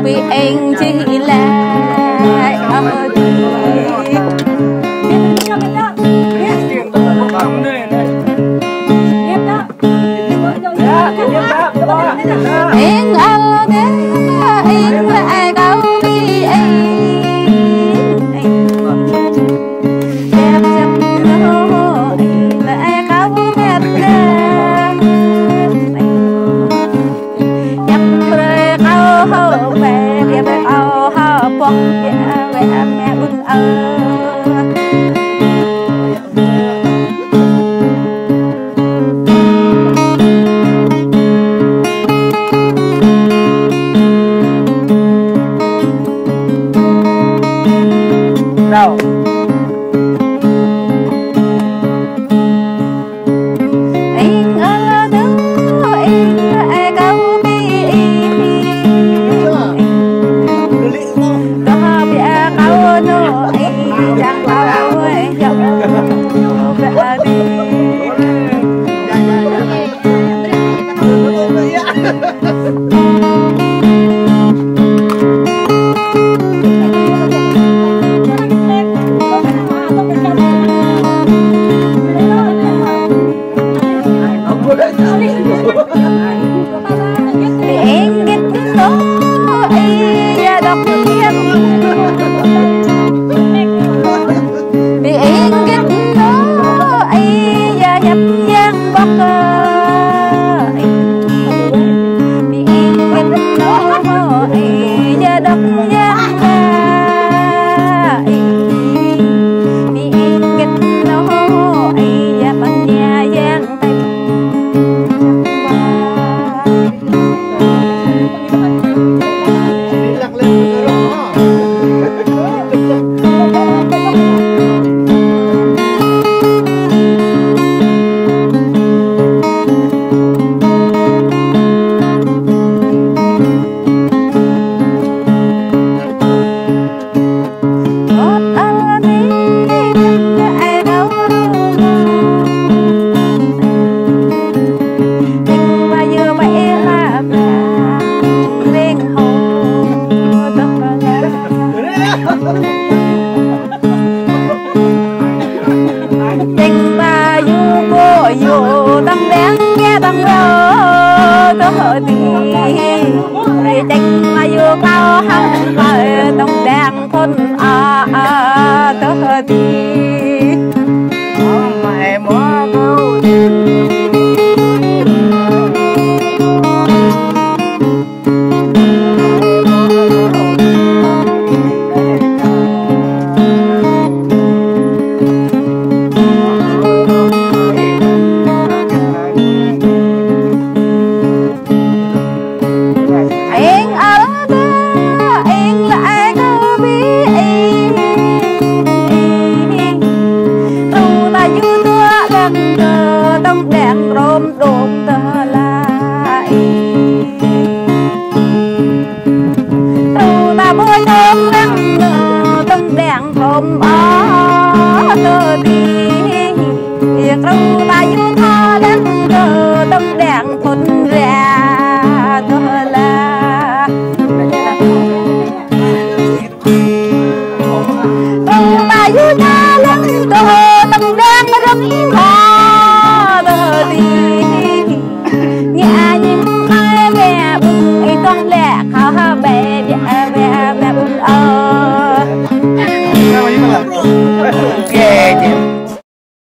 vì anh chỉ là anh ở đây anh lại cao vì anh đẹp chăm lo anh lại cao đẹp ra đẹp rồi cao hậu về đẹp cao hậu bông về mẹ bưng đâu anh ở đâu anh lại cao vì đó bia cao nó anh chẳng bao giờ về đi vì anh ghét nó ai đọc tiếp vì anh ghét nó ai nhập giang bắc vì anh ghét nó ai đọc giang vì anh ghét nó ai ban nhà giang tình bà du cô du tâm đáng nghe tâm nhớ tớ thì tình bà du cao hăng tông đàn thôn tớ thì